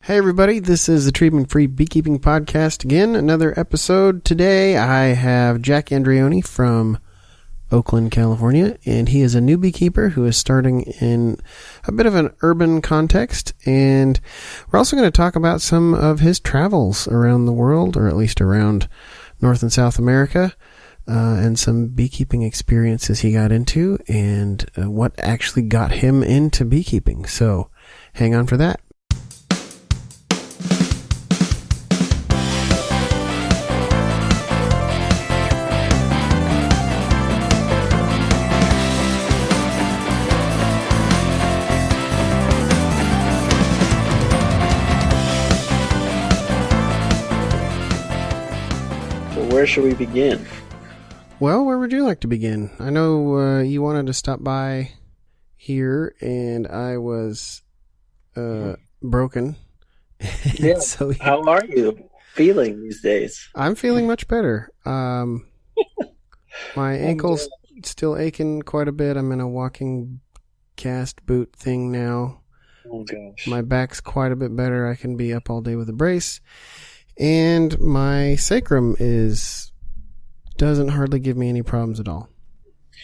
Hey everybody, this is the Treatment Free Beekeeping Podcast again, another episode. Today I have Jack Andreoni from Oakland, California, and he is a new beekeeper who is starting in a bit of an urban context, and we're also going to talk about some of his travels around the world, or at least around North and South America, and some beekeeping experiences he got into, and what actually got him into beekeeping. So hang on for that. Where should we begin? Well, where would you like to begin? I know you wanted to stop by here, and I was broken. Yeah. So how are you feeling these days? I'm feeling much better. My ankle's still aching quite a bit. I'm in a walking cast boot thing now. Oh, gosh. My back's quite a bit better. I can be up all day with a brace. And my sacrum doesn't hardly give me any problems at all.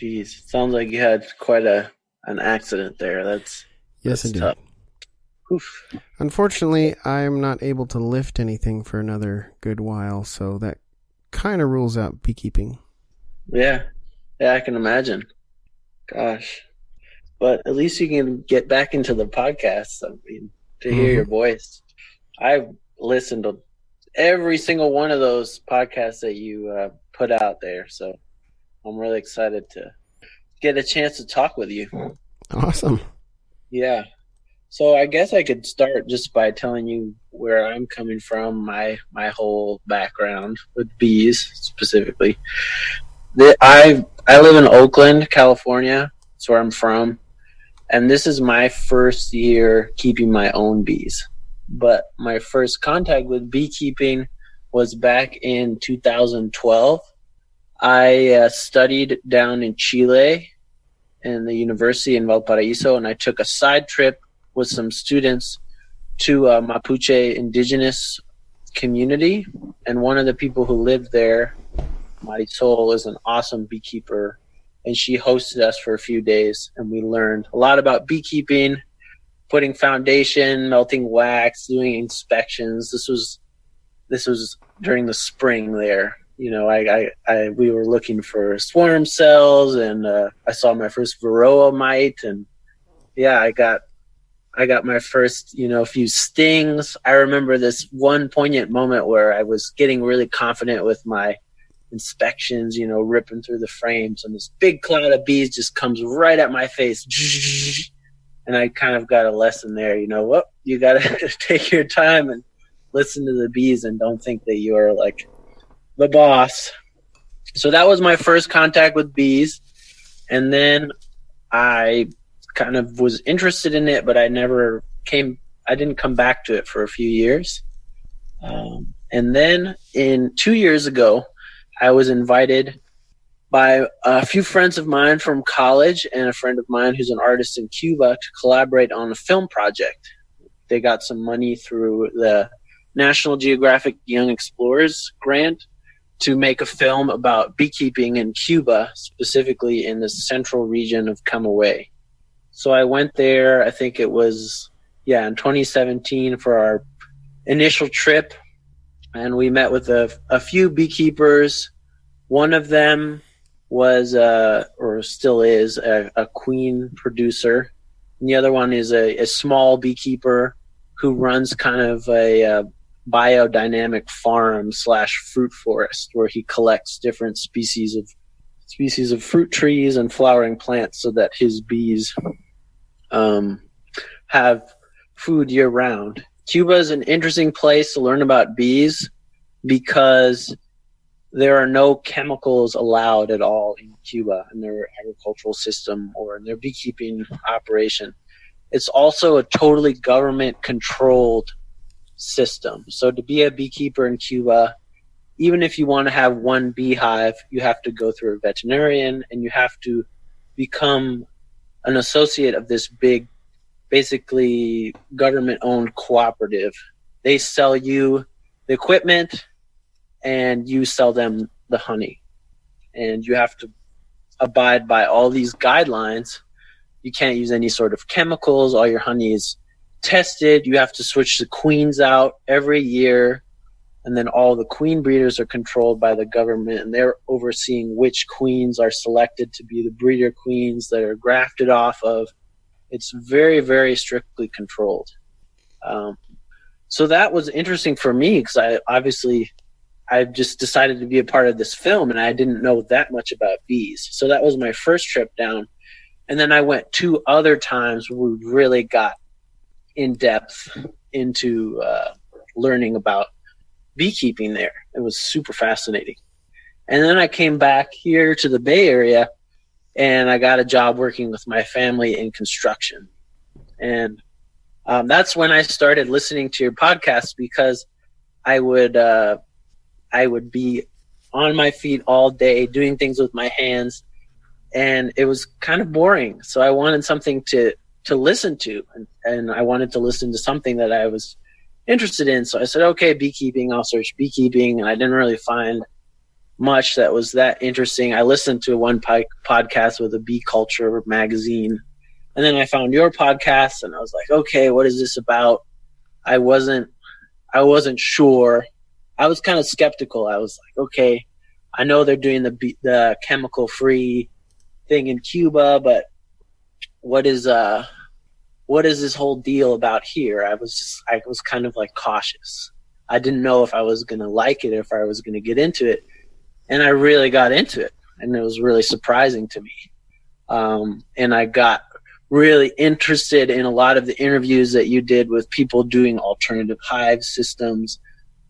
Jeez, sounds like you had quite an accident there. That's I did. Tough. Oof. Unfortunately, I'm not able to lift anything for another good while, so that kind of rules out beekeeping. Yeah, I can imagine. Gosh, but at least you can get back into the podcast. I mean, to hear your voice. I've listened to every single one of those podcasts that you put out there, so I'm really excited to get a chance to talk with you. Awesome. Yeah. So I guess I could start just by telling you where I'm coming from, my whole background with bees specifically. I live in Oakland, California. That's where I'm from. And this is my first year keeping my own bees. But my first contact with beekeeping was back in 2012. I studied down in Chile in the university in Valparaiso, and I took a side trip with some students to a Mapuche indigenous community. And one of the people who lived there, Marisol, is an awesome beekeeper, and she hosted us for a few days, and we learned a lot about beekeeping, putting foundation, melting wax, doing inspections. This was during the spring there. You know, we were looking for swarm cells, and I saw my first varroa mite, and yeah, I got my first, few stings. I remember this one poignant moment where I was getting really confident with my inspections, ripping through the frames, and this big cloud of bees just comes right at my face. And I kind of got a lesson there, you got to take your time and listen to the bees and don't think that you are like the boss. So that was my first contact with bees. And then I kind of was interested in it, but I didn't come back to it for a few years. And then 2 years ago, I was invited by a few friends of mine from college and a friend of mine who's an artist in Cuba to collaborate on a film project. They got some money through the National Geographic Young Explorers grant to make a film about beekeeping in Cuba, specifically in the central region of Camagüey. So I went there, I think it was, in 2017 for our initial trip, and we met with a few beekeepers. One of them was, or still is, a queen producer. And the other one is a small beekeeper who runs kind of a biodynamic farm / fruit forest where he collects different species of fruit trees and flowering plants so that his bees have food year round. Cuba is an interesting place to learn about bees because there are no chemicals allowed at all in Cuba in their agricultural system or in their beekeeping operation. It's also a totally government-controlled system. So to be a beekeeper in Cuba, even if you want to have one beehive, you have to go through a veterinarian and you have to become an associate of this big basically government-owned cooperative. They sell you the equipment, and you sell them the honey. And you have to abide by all these guidelines. You can't use any sort of chemicals. All your honey is tested. You have to switch the queens out every year. And then all the queen breeders are controlled by the government, and they're overseeing which queens are selected to be the breeder queens that are grafted off of. It's very, very strictly controlled. So that was interesting for me because I just decided to be a part of this film, and I didn't know that much about bees. So that was my first trip down. And then I went 2 other times where we really got in depth into learning about beekeeping there. It was super fascinating. And then I came back here to the Bay Area, and I got a job working with my family in construction. And that's when I started listening to your podcast, because I would be on my feet all day doing things with my hands, and it was kind of boring. So I wanted something to listen to, and I wanted to listen to something that I was interested in. So I said, okay, beekeeping, I'll search beekeeping. And I didn't really find much that was that interesting. I listened to one podcast with a bee culture magazine, and then I found your podcast, and I was like, okay, what is this about? I wasn't sure. I was kind of skeptical. I was like, okay, I know they're doing the chemical free thing in Cuba, but what is this whole deal about here? I was kind of like cautious. I didn't know if I was going to like it, if I was going to get into it. And I really got into it, and it was really surprising to me. And I got really interested in a lot of the interviews that you did with people doing alternative hive systems.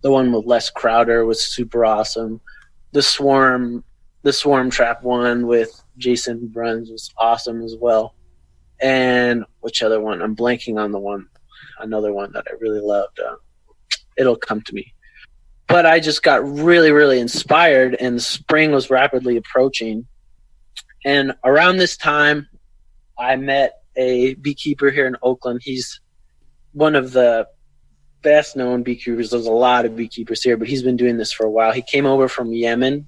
The one with Les Crowder was super awesome. The swarm trap one with Jason Bruns was awesome as well. And which other one? I'm blanking on another one that I really loved. It'll come to me. But I just got really, really inspired, and the spring was rapidly approaching. And around this time, I met a beekeeper here in Oakland. He's one of the best known beekeepers. There's a lot of beekeepers here, but he's been doing this for a while. He came over from Yemen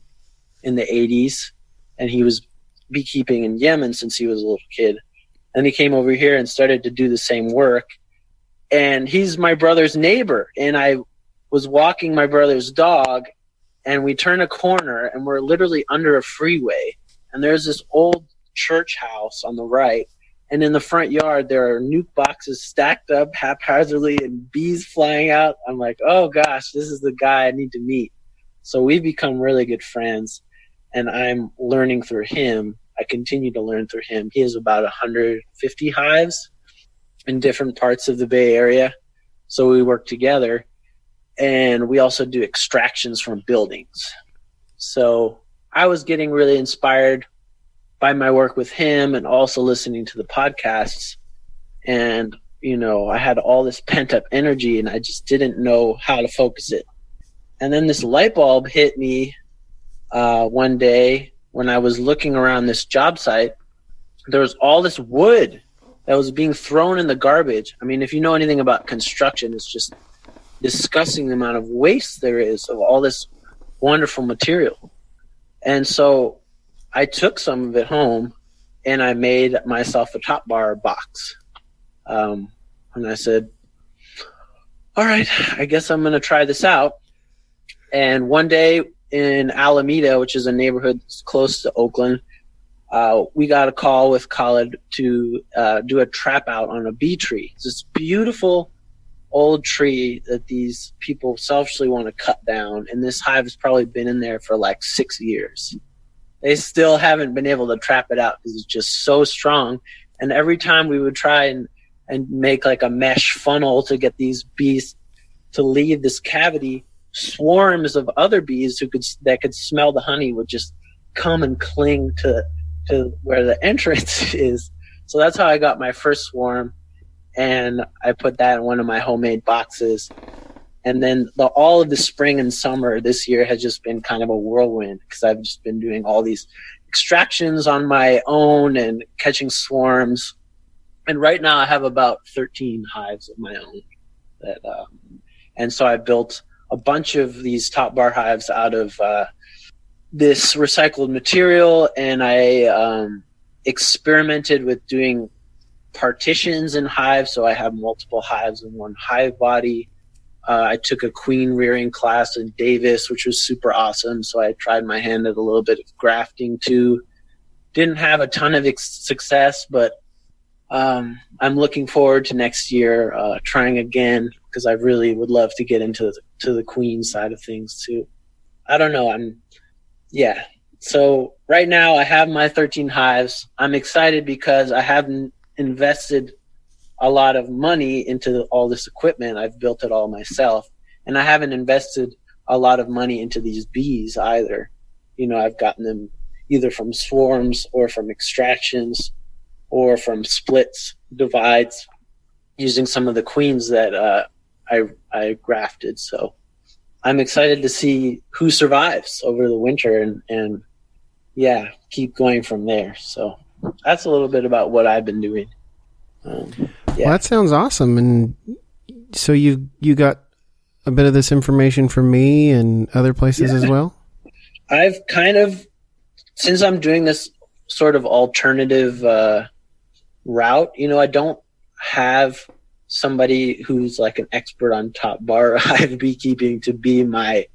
in the 80s, and he was beekeeping in Yemen since he was a little kid. And he came over here and started to do the same work. And he's my brother's neighbor. And I was walking my brother's dog, and we turn a corner, and we're literally under a freeway. And there's this old church house on the right. And in the front yard, there are nuke boxes stacked up haphazardly and bees flying out. I'm like, oh gosh, this is the guy I need to meet. So we've become really good friends, and I'm learning through him. I continue to learn through him. He has about 150 hives in different parts of the Bay Area. So we work together, and we also do extractions from buildings. So I was getting really inspired by my work with him, and also listening to the podcasts. And, I had all this pent up energy, and I just didn't know how to focus it. And then this light bulb hit me one day when I was looking around this job site. There was all this wood that was being thrown in the garbage. I mean, if you know anything about construction, it's just disgusting the amount of waste there is of all this wonderful material. And so I took some of it home, and I made myself a top bar box. And I said, all right, I guess I'm going to try this out. And one day in Alameda, which is a neighborhood close to Oakland, we got a call with Khalid to do a trap out on a bee tree. It's this beautiful old tree that these people selfishly want to cut down. And this hive has probably been in there for like 6 years. They still haven't been able to trap it out because it's just so strong. And every time we would try and make like a mesh funnel to get these bees to leave this cavity, swarms of other bees that could smell the honey would just come and cling to where the entrance is. So that's how I got my first swarm, and I put that in one of my homemade boxes. And then all of the spring and summer this year has just been kind of a whirlwind, because I've just been doing all these extractions on my own and catching swarms. And right now I have about 13 hives of my own. And so I built a bunch of these top bar hives out of this recycled material, and I experimented with doing partitions in hives, so I have multiple hives in one hive body. I took a queen rearing class in Davis, which was super awesome, so I tried my hand at a little bit of grafting too. Didn't have a ton of success, but I'm looking forward to next year trying again, because I really would love to get into the queen side of things too. I don't know. So right now I have my 13 hives. I'm excited because I haven't invested a lot of money into all this equipment. I've built it all myself, and I haven't invested a lot of money into these bees either. I've gotten them either from swarms or from extractions or from splits, divides, using some of the queens that I grafted. So I'm excited to see who survives over the winter and keep going from there. So that's a little bit about what I've been doing. Well, that sounds awesome. And so you got a bit of this information from me and other places as well? I've kind of, since I'm doing this sort of alternative route, I don't have somebody who's like an expert on top bar hive beekeeping to be my,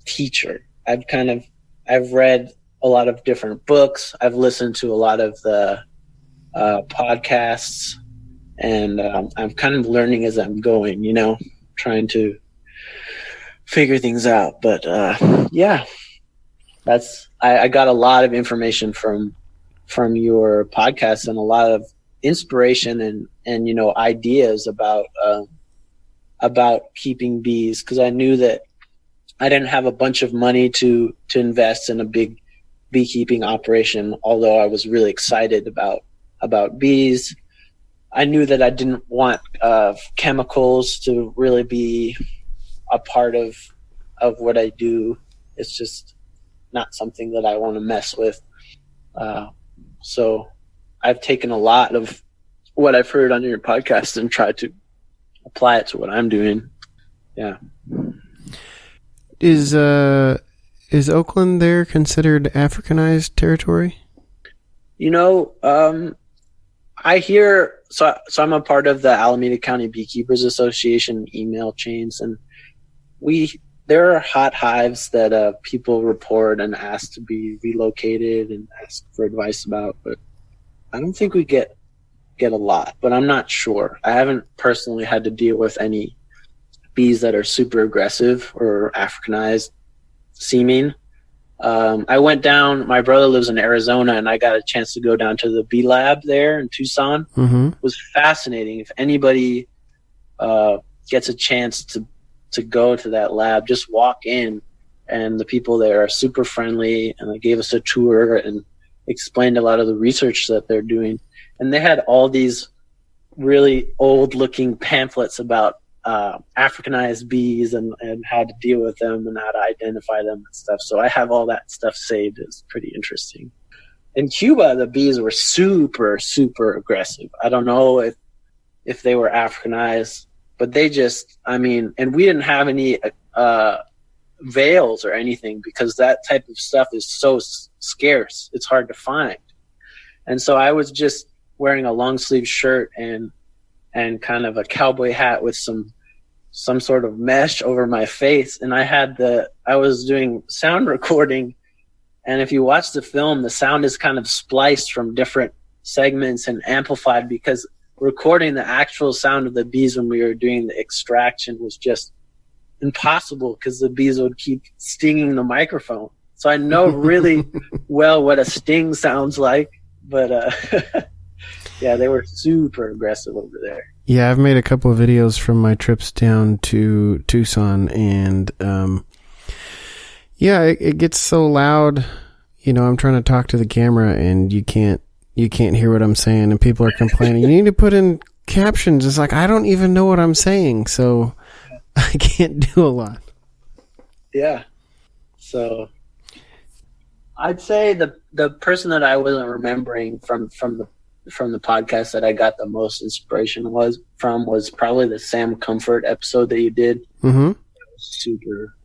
teacher. I've read a lot of different books. I've listened to a lot of the podcasts, and I'm kind of learning as I'm going, trying to figure things out. But I got a lot of information from your podcast and a lot of inspiration and ideas about keeping bees, because I knew that I didn't have a bunch of money to invest in a big beekeeping operation, although I was really excited about bees. I knew that I didn't want chemicals to really be a part of what I do. It's just not something that I want to mess with. So I've taken a lot of what I've heard on your podcast and tried to apply it to what I'm doing. Yeah. Is Oakland there considered Africanized territory? I hear, so I'm a part of the Alameda County Beekeepers Association email chains, and there are hot hives that people report and ask to be relocated and ask for advice about, but I don't think we get a lot, but I'm not sure. I haven't personally had to deal with any bees that are super aggressive or Africanized seeming. I went down, my brother lives in Arizona, and I got a chance to go down to the bee lab there in Tucson. Mm-hmm. It was fascinating. If anybody gets a chance to go to that lab, just walk in, and the people there are super friendly, and they gave us a tour and explained a lot of the research that they're doing. And they had all these really old looking pamphlets about Africanized bees and how to deal with them and how to identify them and stuff. So I have all that stuff saved. It's pretty interesting. In Cuba, the bees were super, super aggressive. I don't know if they were Africanized, but they just, and we didn't have any veils or anything, because that type of stuff is so scarce. It's hard to find. And so I was just wearing a long sleeve shirt and kind of a cowboy hat with some sort of mesh over my face. And I was doing sound recording. And if you watch the film, the sound is kind of spliced from different segments and amplified, because recording the actual sound of the bees when we were doing the extraction was just impossible, because the bees would keep stinging the microphone. So I know really well what a sting sounds like, but yeah, they were super aggressive over there. Yeah, I've made a couple of videos from my trips down to Tucson, and it gets so loud. I'm trying to talk to the camera, and you can't hear what I'm saying, and people are complaining. You need to put in captions. It's like, I don't even know what I'm saying, so I can't do a lot. Yeah. So I'd say the person that I wasn't remembering from from the podcast that I got the most inspiration was probably the Sam Comfort episode that you did. Mm-hmm. Super,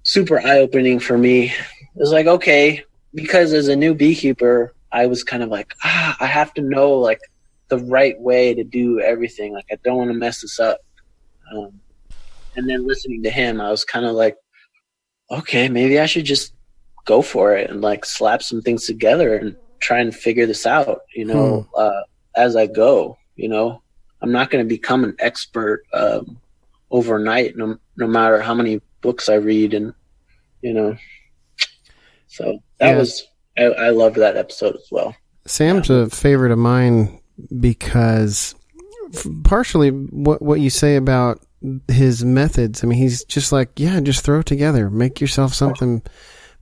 super eye-opening for me. It was like, okay, because as a new beekeeper, I was kind of like, I have to know like the right way to do everything. Like, I don't want to mess this up. And then listening to him, I was kind of like, okay, maybe I should just go for it and like slap some things together and try and figure this out, as I go. I'm not going to become an expert overnight, no matter how many books I read. And, so that was, I loved that episode as well. Sam's a favorite of mine because partially what you say about his methods. I mean, he's just like, just throw it together, make yourself something,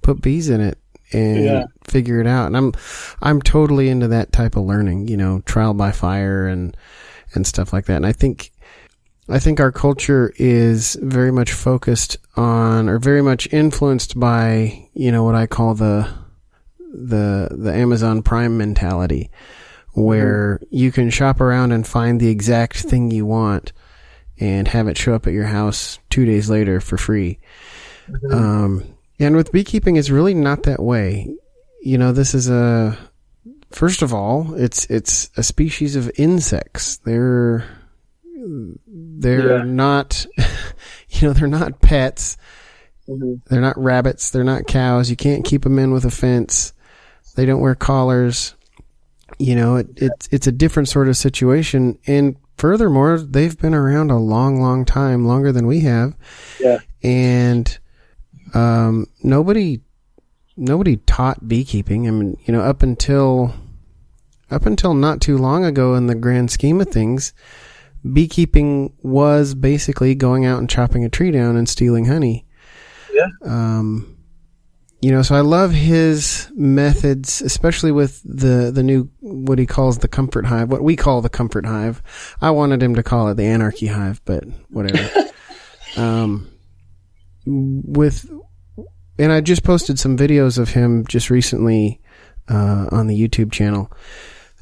put bees in it and figure it out. And I'm totally into that type of learning, trial by fire and stuff like that. And I think our culture is very much focused on, or very much influenced by, what I call the Amazon Prime mentality, where you can shop around and find the exact thing you want and have it show up at your house 2 days later for free. And with beekeeping, it's really not that way. This is first of all, it's a species of insects. They're not, they're not pets. They're not rabbits. They're not cows. You can't keep them in with a fence. They don't wear collars. It's a different sort of situation. And furthermore, they've been around a long, long time, longer than we have. Yeah. And nobody taught beekeeping. I mean, up until not too long ago, in the grand scheme of things, beekeeping was basically going out and chopping a tree down and stealing honey. Yeah. So I love his methods, especially with the new, what he calls the comfort hive, what we call the comfort hive. I wanted him to call it the anarchy hive, but whatever. And I just posted some videos of him just recently on the YouTube channel.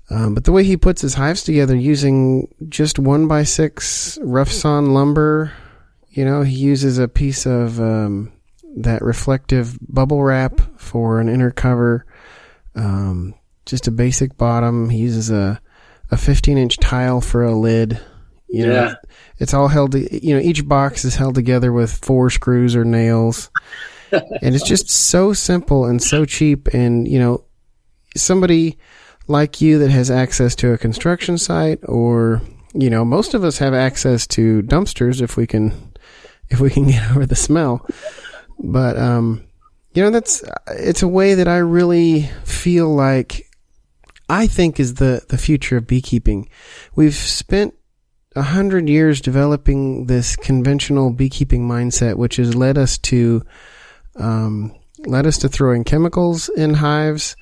But the way he puts his hives together using just 1x6 rough sawn lumber, he uses a piece of that reflective bubble wrap for an inner cover, just a basic bottom. He uses a 15-inch tile for a lid. It's all held, each box is held together with 4 screws or nails. And it's just so simple and so cheap. And, somebody like you that has access to a construction site, or, most of us have access to dumpsters if we can get over the smell. But, it's a way that I really feel like I think is the future of beekeeping. We've spent 100 years developing this conventional beekeeping mindset, which has led us to throwing chemicals in hives.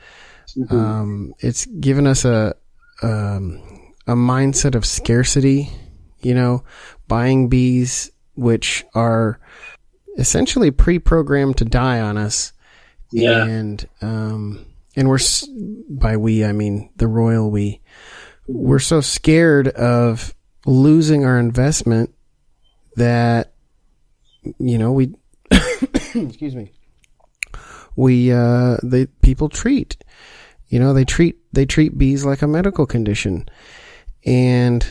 It's given us a mindset of scarcity, buying bees, which are essentially pre-programmed to die on us. Yeah. And we're, by we, I mean the royal we, we're so scared of losing our investment that, we, excuse me, people treat, they treat bees like a medical condition. And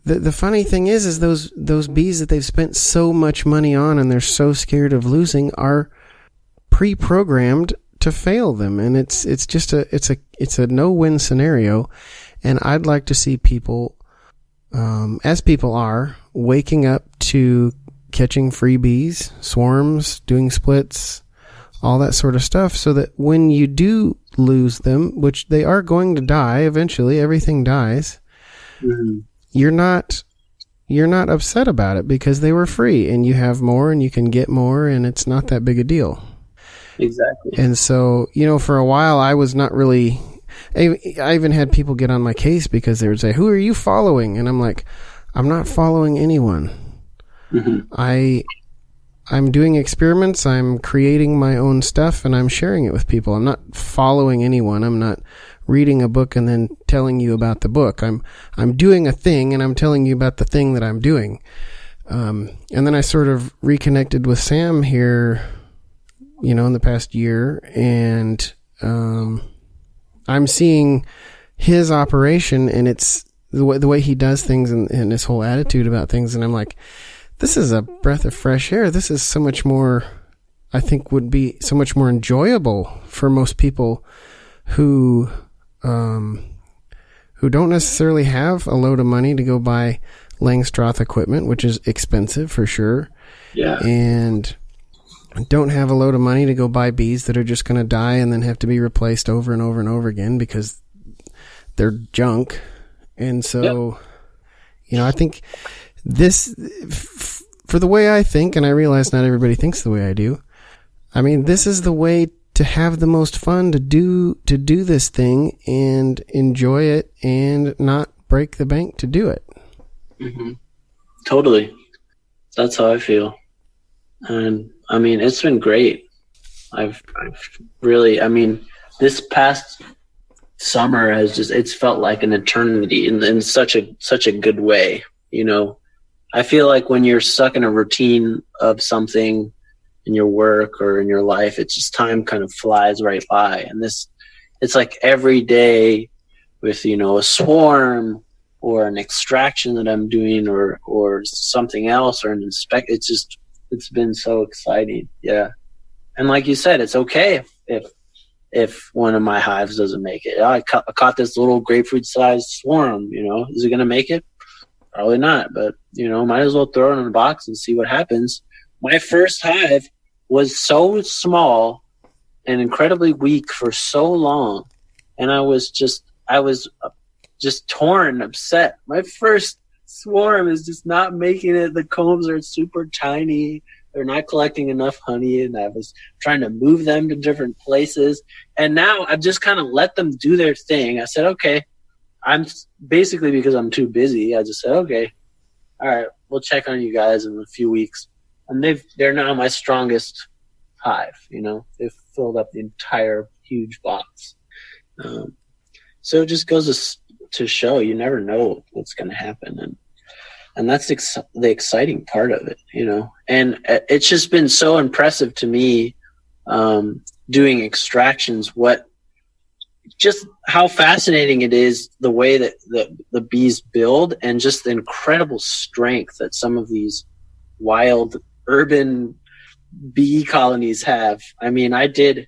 the funny thing is those bees that they've spent so much money on and they're so scared of losing are pre-programmed to fail them. And it's just a no-win scenario. And I'd like to see people, as people are, waking up to catching free bees, swarms, doing splits, all that sort of stuff, so that when you do lose them, which they are going to die eventually, everything dies, you're not upset about it because they were free and you have more and you can get more and it's not that big a deal. Exactly. And so, for a while I was not really, I even had people get on my case because they would say, "Who are you following?" And I'm like, I'm not following anyone. I'm doing experiments, I'm creating my own stuff, and I'm sharing it with people. I'm not following anyone. I'm not reading a book and then telling you about the book. I'm doing a thing and I'm telling you about the thing that I'm doing. And then I sort of reconnected with Sam here, in the past year, and I'm seeing his operation, and it's the way he does things and his whole attitude about things. And I'm like, this is a breath of fresh air. This is so much more, I think would be so much more enjoyable for most people who don't necessarily have a load of money to go buy Langstroth equipment, which is expensive for sure. Yeah. And don't have a load of money to go buy bees that are just going to die and then have to be replaced over and over and over again because they're junk. And so, I think this, for the way I think, and I realize not everybody thinks the way I do, I mean, this is the way to have the most fun, to do this thing and enjoy it and not break the bank to do it. Mm-hmm. Totally. That's how I feel. And I mean, it's been great. I've really, this past summer it's felt like an eternity in such a good way. I feel like when you're stuck in a routine of something in your work or in your life, it's just time kind of flies right by. And it's like every day with, a swarm or an extraction that I'm doing or something else or an inspect. It's been so exciting. Yeah. And like you said, it's okay if one of my hives doesn't make it. I caught this little grapefruit sized swarm, is it going to make it? Probably not, but might as well throw it in a box and see what happens. My first hive was so small and incredibly weak for so long. And I was just torn, upset. My first swarm is just not making it. The combs are super tiny. They're not collecting enough honey, and I was trying to move them to different places. And now I've just kind of let them do their thing. I said, okay, I'm basically, because I'm too busy, I just said, okay, all right, we'll check on you guys in a few weeks. And they're now my strongest hive. They've filled up the entire huge box. So it just goes to show you never know what's going to happen. And that's the exciting part of it, and it's just been so impressive to me, doing extractions, just how fascinating it is, the way that the bees build, and just the incredible strength that some of these wild urban bee colonies have. I mean, the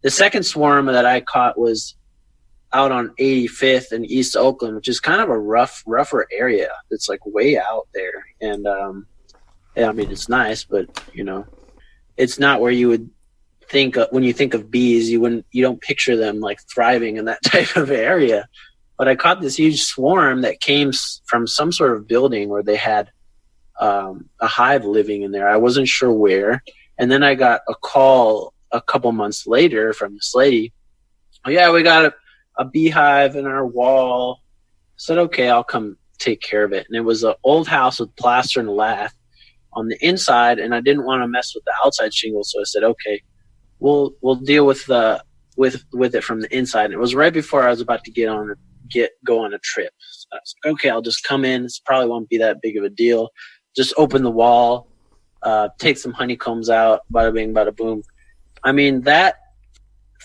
second swarm that I caught was out on 85th in East Oakland, which is kind of a rougher area. It's like way out there. And, it's nice, but it's not where you would think when you think of bees, you don't picture them like thriving in that type of area. But I caught this huge swarm that came from some sort of building where they had, a hive living in there. I wasn't sure where. And then I got a call a couple months later from this lady. Oh yeah, we got a beehive in our wall. I said, okay, I'll come take care of it. And it was an old house with plaster and lath on the inside, and I didn't want to mess with the outside shingles, so I said, okay, we'll deal with it from the inside. And it was right before I was about to go on a trip. So I was like, okay, I'll just come in. This probably won't be that big of a deal. Just open the wall, take some honeycombs out, bada bing, bada boom. I mean, that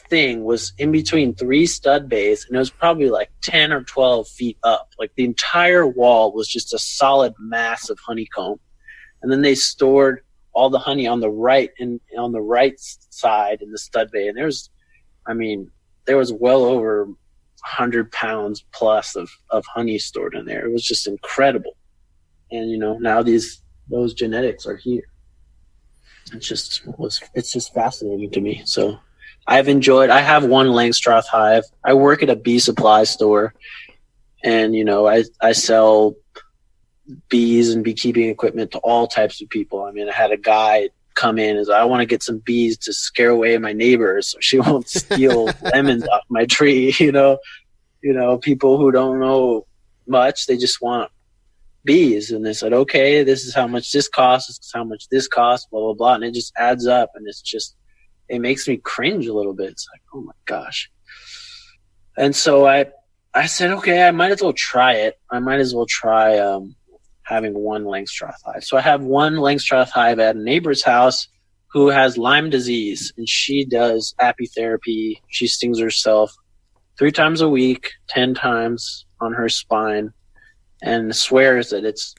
thing was in between 3 stud bays, and it was probably like 10 or 12 feet up. Like the entire wall was just a solid mass of honeycomb. And then they stored all the honey on the right side in the stud bay. And there was well over 100 pounds plus of honey stored in there. It was just incredible. And now those genetics are here. It's just fascinating to me. So I have one Langstroth hive. I work at a bee supply store, and I sell bees and beekeeping equipment to all types of people. I mean, I had a guy come in and say, I want to get some bees to scare away my neighbors so she won't steal lemons off my tree. People who don't know much, they just want bees. And they said, okay, this is how much this costs, this is how much this costs, blah, blah, blah. And it just adds up, and it makes me cringe a little bit. It's like, oh my gosh. And so I said, okay, I might as well try it. I might as well try having one Langstroth hive. So I have one Langstroth hive at a neighbor's house who has Lyme disease, and she does apitherapy. She stings herself 3 times a week, 10 times on her spine, and swears that it's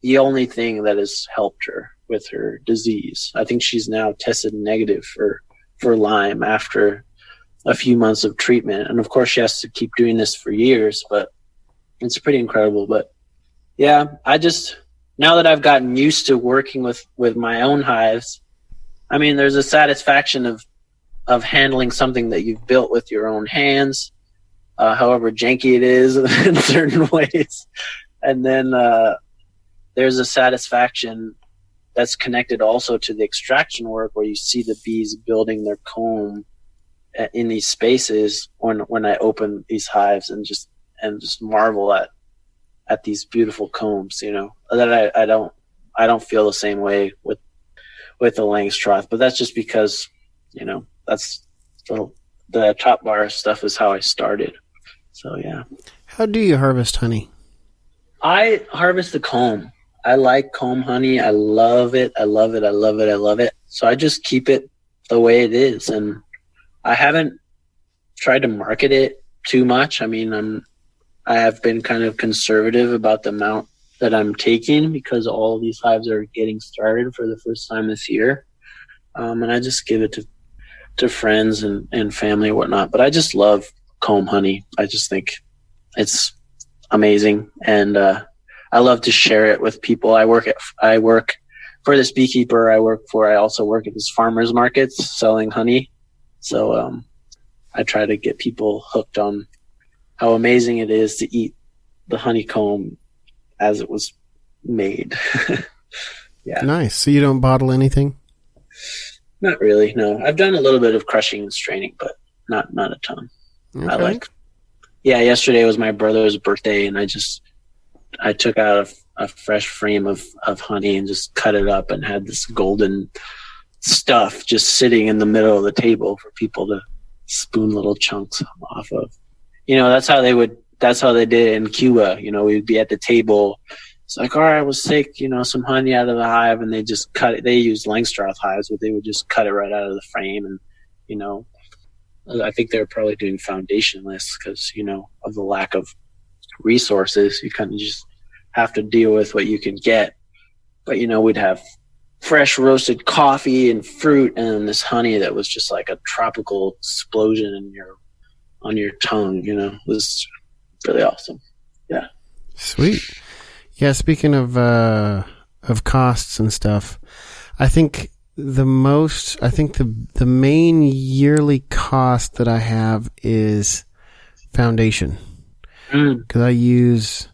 the only thing that has helped her with her disease. I think she's now tested negative for Lyme after a few months of treatment. And of course she has to keep doing this for years, but it's pretty incredible. But yeah, now that I've gotten used to working with my own hives, I mean, there's a satisfaction of handling something that you've built with your own hands, however janky it is in certain ways. And then there's a satisfaction that's connected also to the extraction work, where you see the bees building their comb in these spaces when I open these hives and just marvel at these beautiful combs, that I don't feel the same way with the Langstroth, but that's just because, that's the top bar stuff is how I started. So yeah. How do you harvest honey? I harvest the comb. I like comb honey. I love it. I love it. I love it. I love it. So I just keep it the way it is. And I haven't tried to market it too much. I mean, I have been kind of conservative about the amount that I'm taking because all of these hives are getting started for the first time this year. And I just give it to friends and family and whatnot. But I just love comb honey. I just think it's amazing. And I love to share it with people. I work for this beekeeper I also work at these farmers markets selling honey. So I try to get people hooked on how amazing it is to eat the honeycomb as it was made. Yeah. Nice. So you don't bottle anything? Not really, no. I've done a little bit of crushing and straining, but not a ton. Okay. Yesterday was my brother's birthday, and I took out a fresh frame of honey and just cut it up and had this golden stuff just sitting in the middle of the table for people to spoon little chunks off of. That's how they did it in Cuba. We'd be at the table. It's like, all right, we'll take, some honey out of the hive, and they just cut it. They used Langstroth hives, but they would just cut it right out of the frame. And, I think they were probably doing foundationless because, of the lack of resources. You kind of just have to deal with what you can get. But, we'd have fresh roasted coffee and fruit and this honey that was just like a tropical explosion on your tongue. It was really awesome. Yeah. Sweet. Yeah. Speaking of costs and stuff, I think the main yearly cost that I have is foundation. Because I use,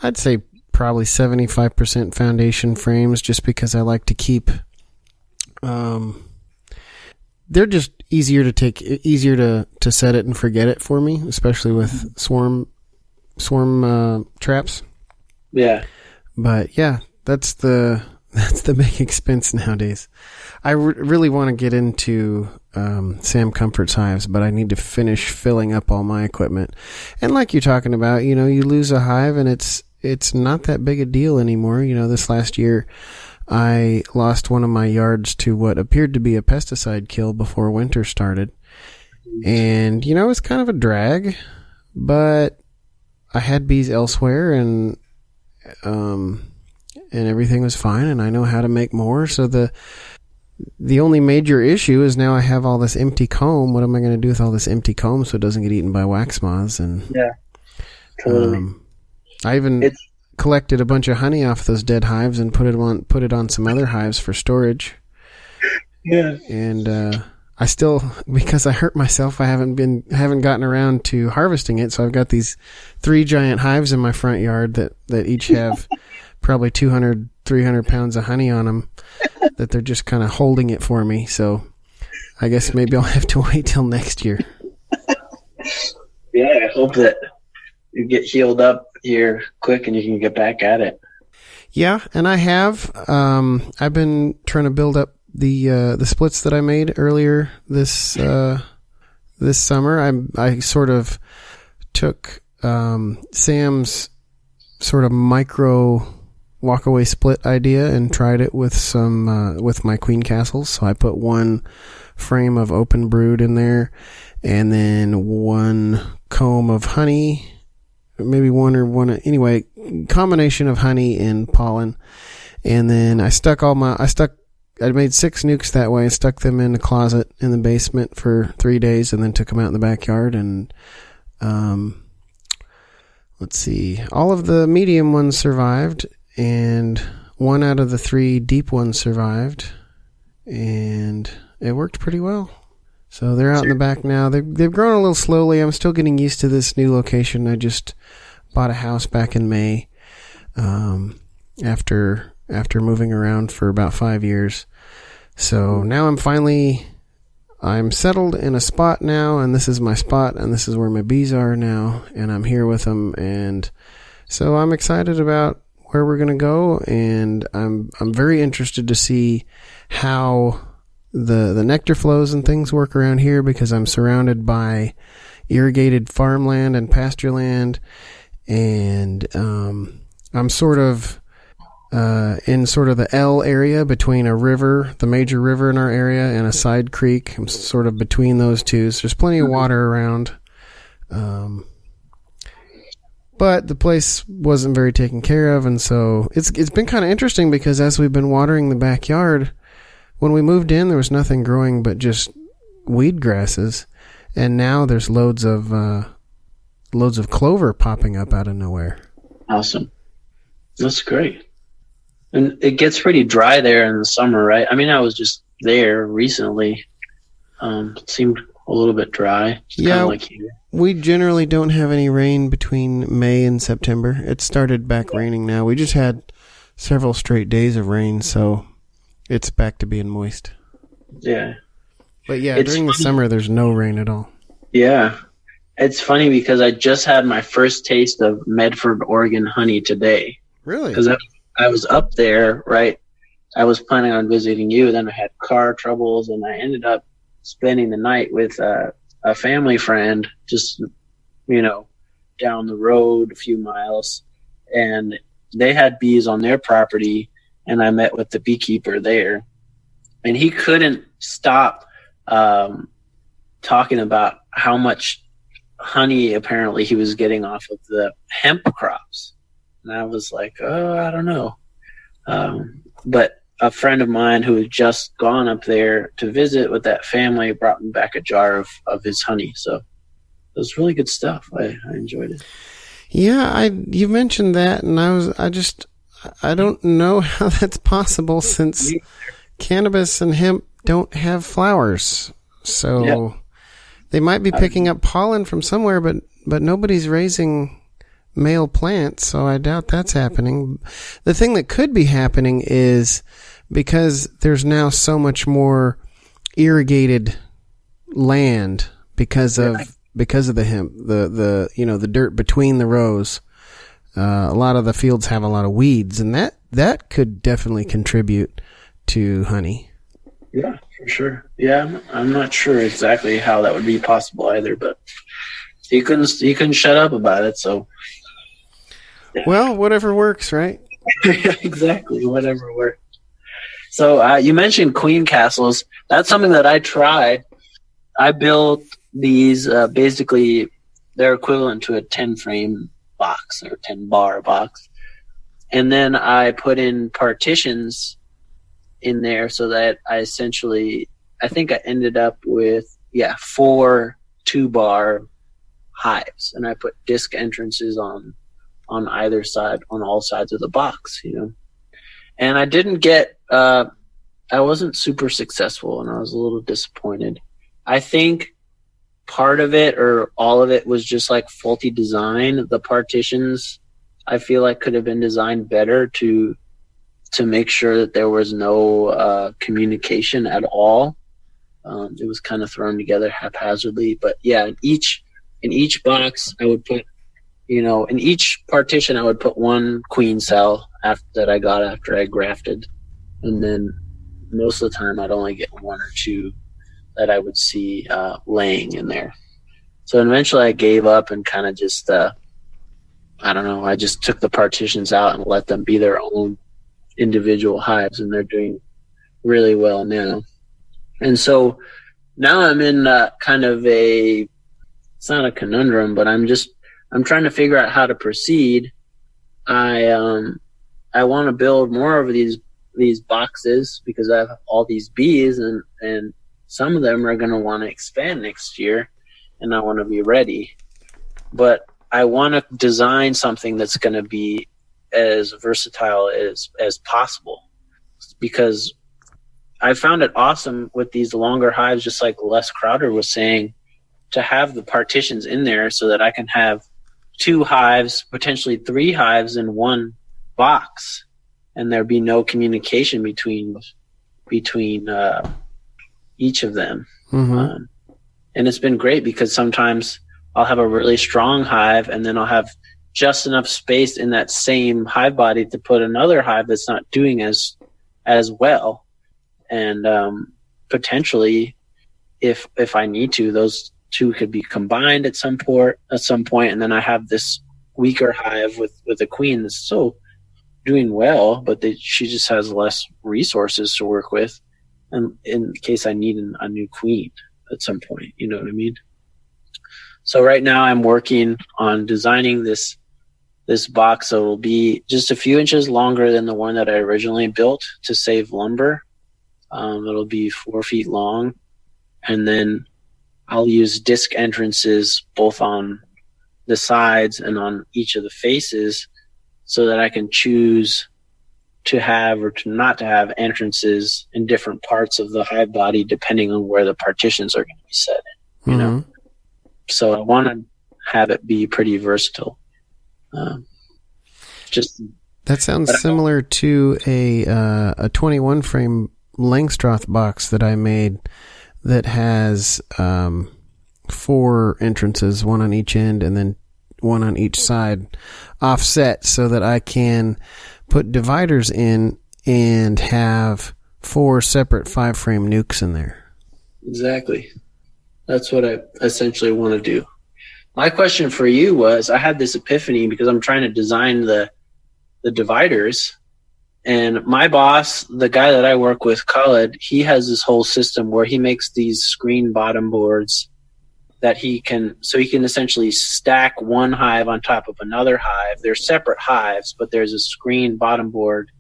I'd say probably 75% foundation frames, just because I like to keep, they're just easier to set it and forget it for me, especially with swarm traps. Yeah. But yeah, that's the big expense nowadays. I really want to get into Sam Comfort's hives, but I need to finish filling up all my equipment. And like you're talking about, you lose a hive and it's not that big a deal anymore. This last year I lost one of my yards to what appeared to be a pesticide kill before winter started. And, it's kind of a drag, but I had bees elsewhere and everything was fine, and I know how to make more. So the only major issue is now I have all this empty comb. What am I going to do with all this empty comb so it doesn't get eaten by wax moths? And yeah, totally. I even collected a bunch of honey off those dead hives and put it on some other hives for storage. Yeah. And I still, because I hurt myself, I haven't gotten around to harvesting it. So I've got these 3 giant hives in my front yard that each have probably 200, 300 pounds of honey on them, that they're just kind of holding it for me. So I guess maybe I'll have to wait till next year. Yeah, I hope that you get healed up here quick and you can get back at it. Yeah, and I have. I've been trying to build up the splits that I made earlier this this summer. I sort of took Sam's sort of micro walkaway split idea and tried it with some with my queen castles. So I put one frame of open brood in there, and then one comb of honey, maybe anyway, combination of honey and pollen. And then I made 6 nukes that way, stuck them in a closet in the basement for 3 days, and then took them out in the backyard. And let's see, all of the medium ones survived, and 1 out of the 3 deep ones survived, and it worked pretty well. So they're out in the back now. They've grown a little slowly. I'm still getting used to this new location. I just bought a house back in May, after moving around for about 5 years. So now I'm settled in a spot now, and this is my spot, and this is where my bees are now, and I'm here with them, and so I'm excited about where we're going to go, and I'm very interested to see how the nectar flows and things work around here, because I'm surrounded by irrigated farmland and pasture land, and I'm sort of in sort of the L area between a river, the major river in our area, and a side creek. I'm sort of between those two, so there's plenty of water around. But the place wasn't very taken care of, and so it's been kind of interesting, because as we've been watering the backyard, when we moved in, there was nothing growing but just weed grasses, and now there's loads of clover popping up out of nowhere. Awesome. That's great. And it gets pretty dry there in the summer, right? I mean, I was just there recently. It seemed a little bit dry. Yeah, like here. We generally don't have any rain between May and September. It started back raining now. We just had several straight days of rain, so it's back to being moist. Yeah. But yeah, during the summer, there's no rain at all. Yeah. It's funny because I just had my first taste of Medford, Oregon honey today. Really? Because I was up there, right? I was planning on visiting you. Then I had car troubles, and I ended up spending the night with a family friend just, down the road a few miles. And they had bees on their property, and I met with the beekeeper there. And he couldn't stop talking about how much honey apparently he was getting off of the hemp crops. And I was like, I don't know. But a friend of mine who had just gone up there to visit with that family brought me back a jar of his honey. So it was really good stuff. I enjoyed it. Yeah, you mentioned that, and I don't know how that's possible, since cannabis and hemp don't have flowers. So they might be picking up pollen from somewhere, but nobody's raising male plants, so I doubt that's happening. The thing that could be happening is, because there's now so much more irrigated land because of the hemp, the dirt between the rows, a lot of the fields have a lot of weeds, and that could definitely contribute to honey. Yeah, for sure. Yeah, I'm not sure exactly how that would be possible either, but he couldn't shut up about it, so. Well, whatever works, right? Exactly, whatever works. So you mentioned queen castles. That's something that I tried. I built these, basically, they're equivalent to a 10-frame box or 10-bar box. And then I put in partitions in there so that I think I ended up with, 4 2-bar hives. And I put disc entrances on either side, on all sides of the box, And I didn't get, I wasn't super successful, and I was a little disappointed. I think part of it or all of it was just like faulty design. The partitions, I feel like, could have been designed better to make sure that there was no communication at all. It was kind of thrown together haphazardly. But yeah, in each box, I would put, in each partition, I would put 1 queen cell that I got after I grafted. And then most of the time, I'd only get 1 or 2 that I would see laying in there. So eventually I gave up and kind of just, I don't know, I just took the partitions out and let them be their own individual hives, and they're doing really well now. And so now I'm in kind of it's not a conundrum, but I'm trying to figure out how to proceed. I want to build more of these boxes because I have all these bees, and some of them are going to want to expand next year, and I want to be ready. But I want to design something that's going to be as versatile as possible, because I found it awesome with these longer hives, just like Les Crowder was saying, to have the partitions in there so that I can have 2 hives, potentially 3 hives in one box, and there be no communication between each of them. Mm-hmm. And it's been great because sometimes I'll have a really strong hive, and then I'll have just enough space in that same hive body to put another hive that's not doing as well. And potentially, if I need to, those 2 could be combined at some point, and then I have this weaker hive with a queen that's still doing well, but she just has less resources to work with, and in case I need a new queen at some point, you know what I mean? So right now I'm working on designing this box, so it'll be just a few inches longer than the one that I originally built to save lumber. It'll be 4 feet long, and then I'll use disc entrances both on the sides and on each of the faces, so that I can choose to have or to not to have entrances in different parts of the hive body depending on where the partitions are going to be set in, you know? So I want to have it be pretty versatile. That sounds similar to a 21 frame Langstroth box that I made that has 4 entrances, 1 on each end and then 1 on each side offset, so that I can put dividers in and have 4 separate 5 frame nukes in there. Exactly. That's what I essentially want to do. My question for you was, I had this epiphany because I'm trying to design the dividers, and my boss, the guy that I work with, Khaled, he has this whole system where he makes these screen bottom boards that he can essentially stack one hive on top of another hive. They're separate hives, but there's a screen bottom board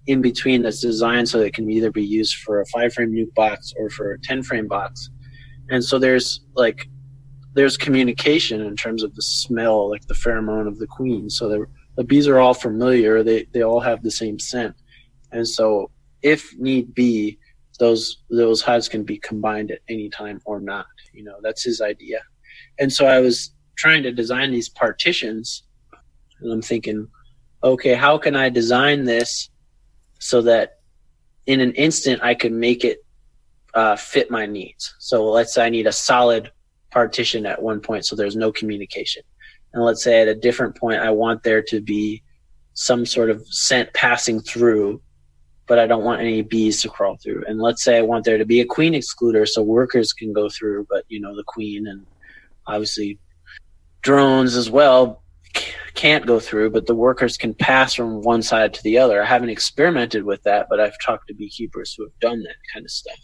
in between that's designed so that it can either be used for a 5-frame nuke box or for a 10-frame box. And so there's communication in terms of the smell, like the pheromone of the queen. So the bees are all familiar. They all have the same scent. And so if need be, those hives can be combined at any time or not. You know, that's his idea. And so I was trying to design these partitions, and I'm thinking, okay, how can I design this so that in an instant I can make it fit my needs? So let's say I need a solid partition at one point so there's no communication. And let's say at a different point I want there to be some sort of scent passing through, but I don't want any bees to crawl through. And let's say I want there to be a queen excluder so workers can go through, but you know, the queen and obviously drones as well can't go through, but the workers can pass from one side to the other. I haven't experimented with that, but I've talked to beekeepers who have done that kind of stuff.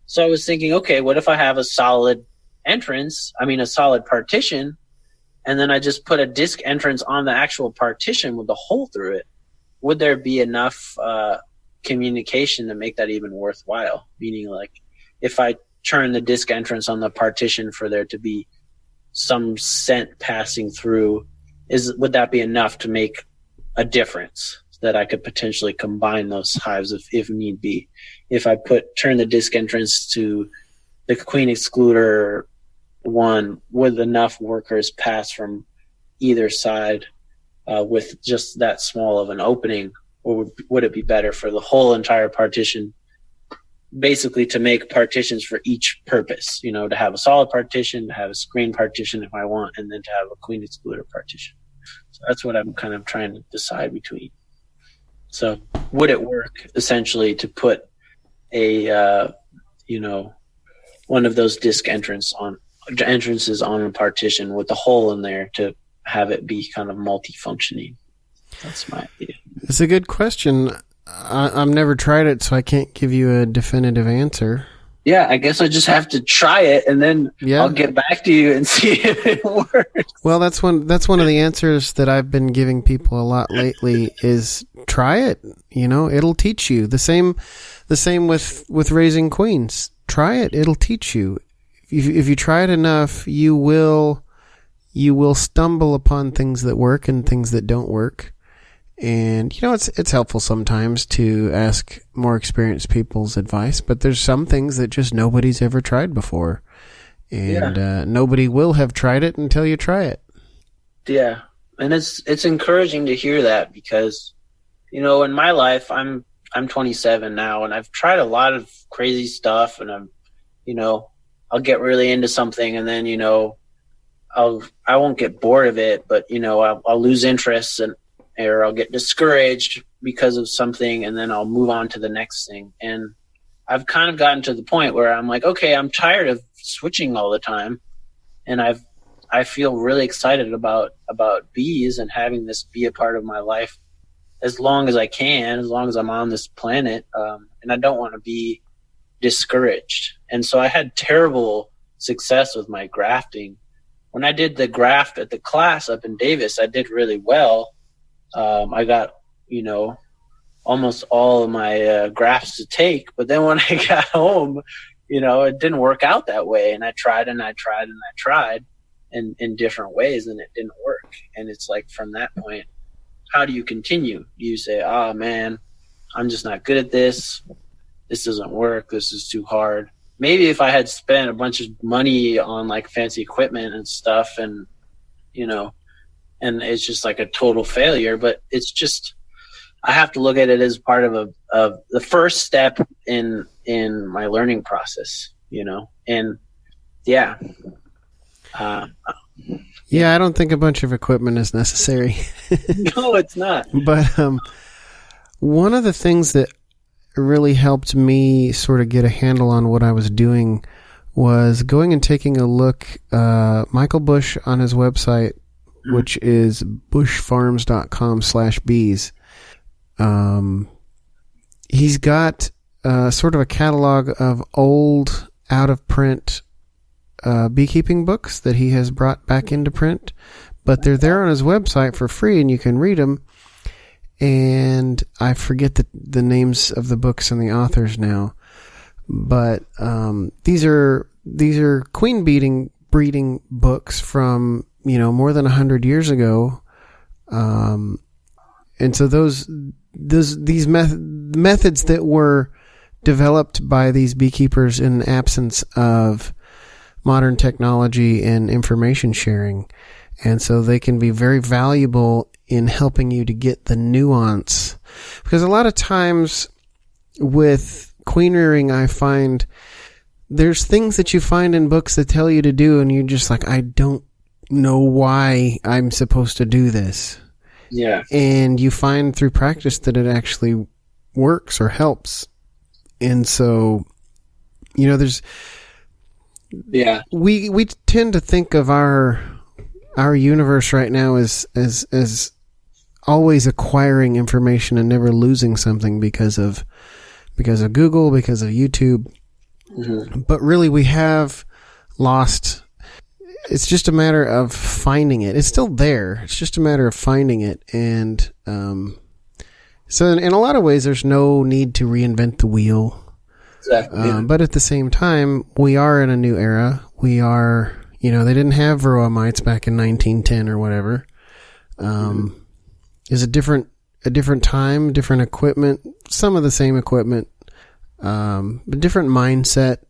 So I was thinking, okay, what if I have a solid partition, and then I just put a disc entrance on the actual partition with a hole through it? Would there be enough communication to make that even worthwhile? Meaning, like, if I turn the disc entrance on the partition for there to be some scent passing through, would that be enough to make a difference that I could potentially combine those hives if need be? If I turn the disc entrance to the queen excluder one, would enough workers pass from either side with just that small of an opening? Or would it be better for the whole entire partition, basically to make partitions for each purpose, you know, to have a solid partition, to have a screen partition if I want, and then to have a queen excluder partition? So that's what I'm kind of trying to decide between. So would it work essentially to put a, one of those disc entrances on a partition with a hole in there to have it be kind of multifunctioning. That's my idea. It's a good question. I've never tried it, so I can't give you a definitive answer. Yeah, I guess I just have to try it, and then I'll get back to you and see if it works. Well, that's one of the answers that I've been giving people a lot lately is try it. It'll teach you. The same with raising queens. Try it. It'll teach you. If you try it enough, you will stumble upon things that work and things that don't work. And, it's helpful sometimes to ask more experienced people's advice, but there's some things that just nobody's ever tried before. And nobody will have tried it until you try it. Yeah. And it's encouraging to hear that because, in my life, I'm 27 now, and I've tried a lot of crazy stuff, and I'll get really into something, and then, I won't get bored of it, but, I'll lose interest or I'll get discouraged because of something, and then I'll move on to the next thing. And I've kind of gotten to the point where I'm like, okay, I'm tired of switching all the time. And I feel really excited about bees and having this be a part of my life as long as I can, as long as I'm on this planet. And I don't want to be discouraged. And so I had terrible success with my grafting. When I did the graft at the class up in Davis, I did really well. I got, almost all of my grafts to take. But then when I got home, it didn't work out that way. And I tried and I tried and I tried in different ways, and it didn't work. And it's like, from that point, how do you continue? You say, oh, man, I'm just not good at this. This doesn't work. This is too hard. Maybe if I had spent a bunch of money on like fancy equipment and stuff and, and it's just like a total failure, but it's just, I have to look at it as part of the first step in my learning process, and yeah. Yeah, I don't think a bunch of equipment is necessary. No, it's not. But one of the things that really helped me sort of get a handle on what I was doing was going and taking a look. Michael Bush on his website, which is bushfarms.com/bees. He's got sort of a catalog of old, out-of-print beekeeping books that he has brought back into print, but they're there on his website for free, and you can read them. And I forget the names of the books and the authors now, but these are queen breeding books from more than 100 years ago, and so these methods that were developed by these beekeepers in the absence of modern technology and information sharing, and so they can be very valuable in helping you to get the nuance. Because a lot of times with queen rearing, I find there's things that you find in books that tell you to do, and you're just like, I don't know why I'm supposed to do this. Yeah. And you find through practice that it actually works or helps. And so, there's... Yeah. We tend to think of our universe right now as always acquiring information and never losing something because of Google, because of YouTube. Mm-hmm. But really we have lost. It's just a matter of finding it. It's still there. It's just a matter of finding it. And so in a lot of ways there's no need to reinvent the wheel. Exactly. But at the same time, we are in a new era. We are, they didn't have varroa mites back in 1910 or whatever. It's a different time, different equipment, some of the same equipment, but different mindset,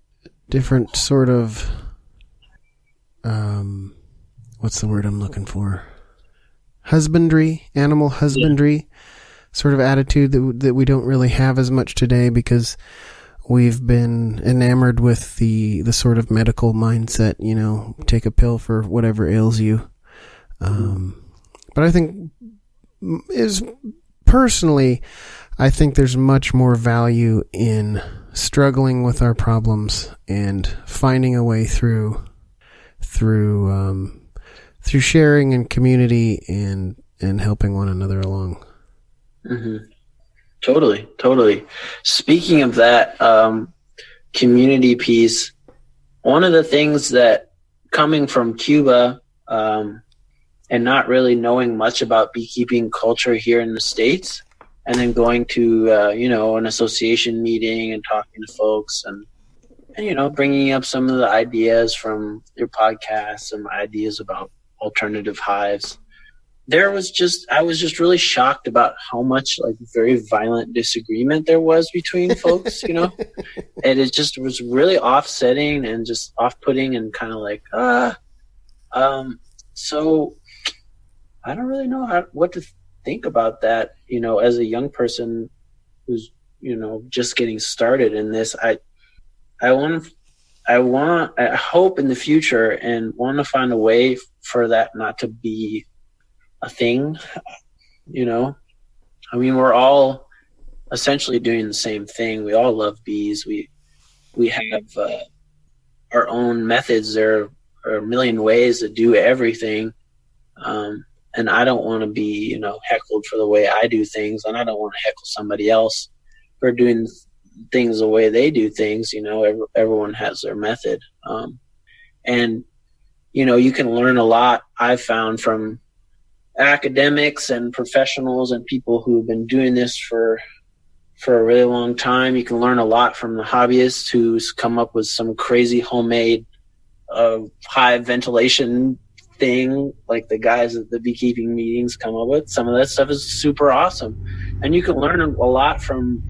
different sort of, what's the word I'm looking for? Animal husbandry sort of attitude that we don't really have as much today because we've been enamored with the sort of medical mindset, take a pill for whatever ails you. But I think I think there's much more value in struggling with our problems and finding a way through sharing and community and helping one another along. Mm-hmm. Totally. Speaking of that community piece, one of the things that coming from Cuba and not really knowing much about beekeeping culture here in the States, and then going to an association meeting and talking to folks and bringing up some of the ideas from your podcast, some ideas about alternative hives. I was just really shocked about how much very violent disagreement there was between folks, and it just was really offsetting and just off-putting and kind of so I don't really know what to think about that, as a young person who's, just getting started in this. I hope in the future and want to find a way for that not to be a thing, I mean, we're all essentially doing the same thing. We all love bees. We have our own methods. There are a million ways to do everything. And I don't want to be, heckled for the way I do things. And I don't want to heckle somebody else for doing things the way they do things. Everyone has their method. And you can learn a lot, I've found, from academics and professionals and people who've been doing this for a really long time. You can learn a lot from the hobbyists who's come up with some crazy homemade high ventilation thing, like the guys at the beekeeping meetings come up with. Some of that stuff is super awesome. And you can learn a lot from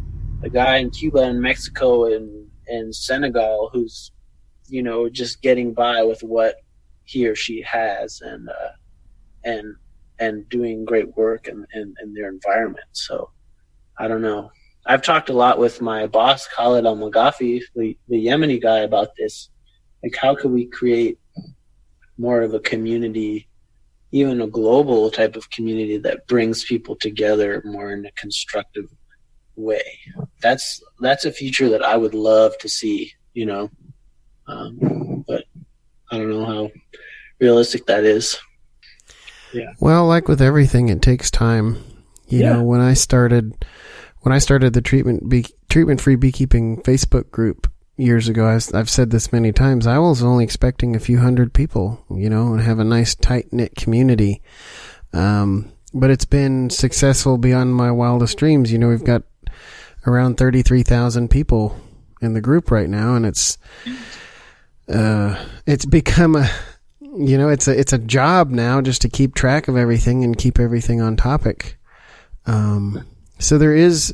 the guy in Cuba and Mexico and Senegal who's, just getting by with what he or she has and doing great work in their environment. So I don't know. I've talked a lot with my boss, Khalid Al-Maghafi, the Yemeni guy, about this. How could we create more of a community, even a global type of community that brings people together more in a constructive way? That's a future that I would love to see, but I don't know how realistic that is. Yeah. Well, like with everything, it takes time. You know, when I started the treatment-free beekeeping Facebook group years ago, I've said this many times, I was only expecting a few hundred people, and have a nice tight-knit community. But it's been successful beyond my wildest dreams. We've got around 33,000 people in the group right now, and it's become it's a job now just to keep track of everything and keep everything on topic. So there's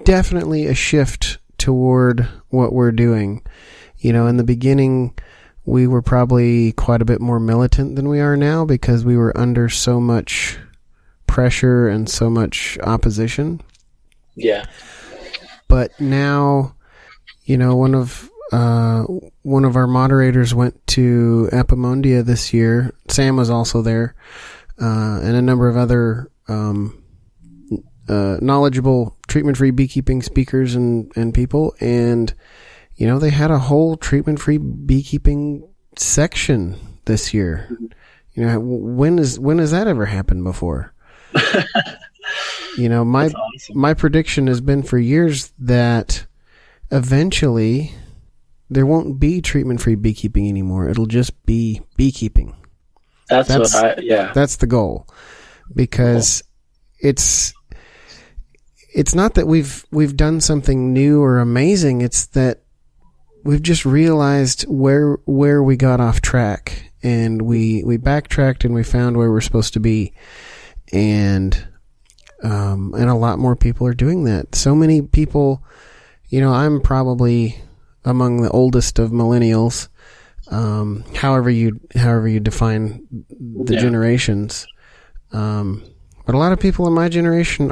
definitely a shift toward what we're doing. In the beginning, we were probably quite a bit more militant than we are now because we were under so much pressure and so much opposition. Yeah. But now, one of our moderators went to Epimondia this year. Sam was also there, and a number of other knowledgeable treatment-free beekeeping speakers and people, and they had a whole treatment-free beekeeping section this year. When has that ever happened before? My prediction has been for years that eventually there won't be treatment-free beekeeping anymore. It'll just be beekeeping. That's the goal, because it's not that we've done something new or amazing. It's that we've just realized where we got off track, and we backtracked and we found where we're supposed to be, and a lot more people are doing that. So many people, I'm probably among the oldest of millennials, however you define the generations. But a lot of people in my generation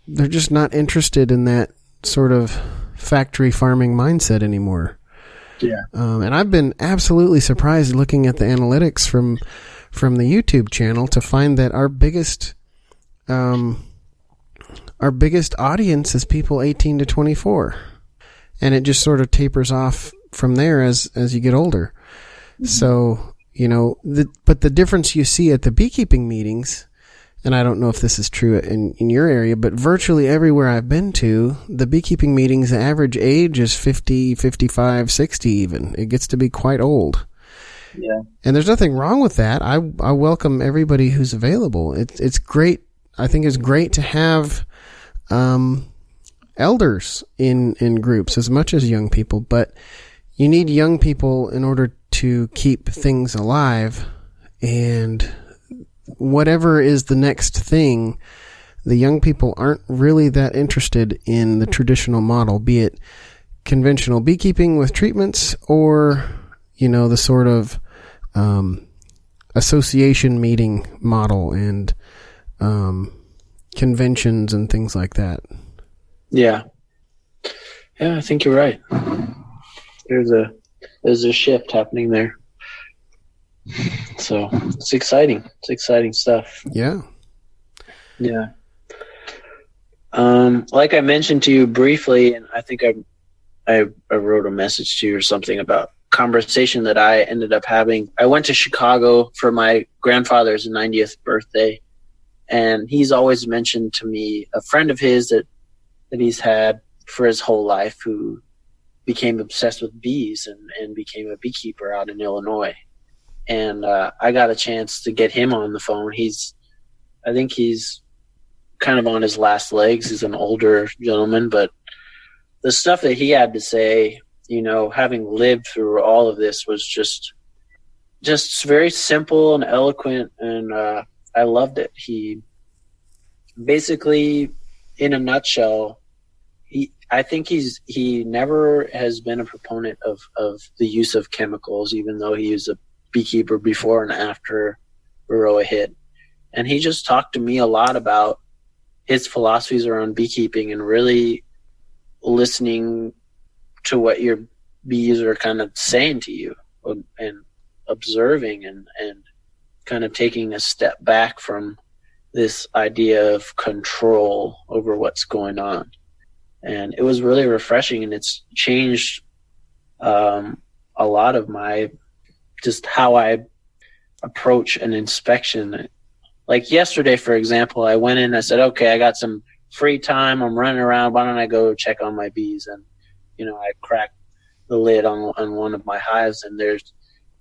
they're just not interested in that sort of factory farming mindset anymore. Yeah. And I've been absolutely surprised looking at the analytics from the YouTube channel to find that our biggest our biggest audience is people 18 to 24. And it just sort of tapers off from there as you get older. Mm-hmm. So, but the difference you see at the beekeeping meetings, and I don't know if this is true in your area, but virtually everywhere I've been to, the beekeeping meetings, the average age is 50, 55, 60 even. It gets to be quite old. Yeah. And there's nothing wrong with that. I welcome everybody who's available. It's great. I think it's great to have elders in groups as much as young people, but you need young people in order to keep things alive, and whatever is the next thing, the young people aren't really that interested in the traditional model, be it conventional beekeeping with treatments or, the sort of association meeting model and conventions and things like that. Yeah. Yeah, I think you're right. There's a shift happening there. So it's exciting. It's exciting stuff. Yeah. Yeah. Like I mentioned to you briefly, and I think I wrote a message to you or something about conversation that I ended up having. I went to Chicago for my grandfather's 90th birthday, and he's always mentioned to me a friend of his that he's had for his whole life who became obsessed with bees and became a beekeeper out in Illinois. And I got a chance to get him on the phone. I think he's kind of on his last legs. He's an older gentleman, but the stuff that he had to say, having lived through all of this, was just very simple and eloquent, and I loved it. He basically, in a nutshell, I think he never has been a proponent of the use of chemicals, even though he was a beekeeper before and after Varroa hit. And he just talked to me a lot about his philosophies around beekeeping and really listening to what your bees are kind of saying to you and observing and kind of taking a step back from this idea of control over what's going on. And it was really refreshing, and it's changed a lot of just how I approach an inspection. Like yesterday, for example, I went in, I said, okay, I got some free time, I'm running around, why don't I go check on my bees? And, I cracked the lid on one of my hives, and there's,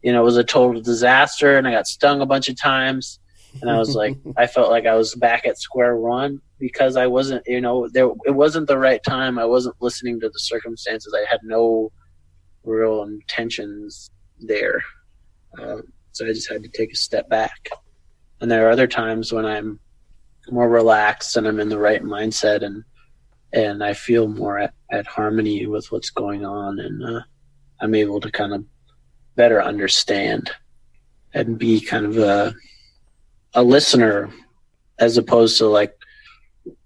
it was a total disaster, and I got stung a bunch of times. And I was like, I felt like I was back at square one because I wasn't, it wasn't the right time. I wasn't listening to the circumstances. I had no real intentions there. So I just had to take a step back. And there are other times when I'm more relaxed and I'm in the right mindset and I feel more at harmony with what's going on, and I'm able to kind of better understand and be kind of a listener, as opposed to like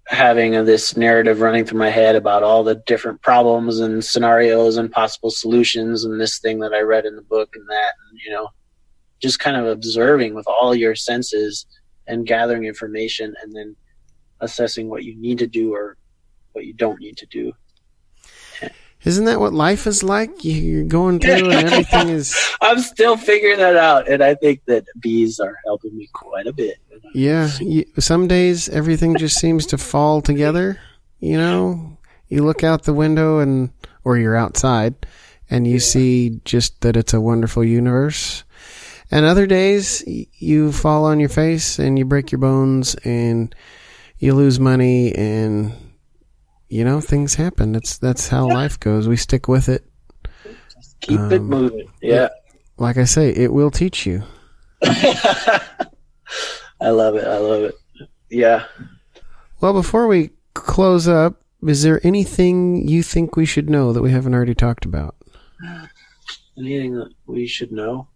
having this narrative running through my head about all the different problems and scenarios and possible solutions and this thing that I read in the book and that, and, just kind of observing with all your senses and gathering information and then assessing what you need to do or what you don't need to do. Isn't that what life is like? You're going through and everything is... I'm still figuring that out, and I think that bees are helping me quite a bit. Yeah, some days everything just seems to fall together, You look out the window or you're outside, and you see just that it's a wonderful universe. And other days you fall on your face and you break your bones and you lose money and... things happen. That's how life goes. We stick with it. Just keep it moving. Yeah. Like I say, it will teach you. I love it. Yeah. Well, before we close up, is there anything you think we should know that we haven't already talked about? Anything that we should know?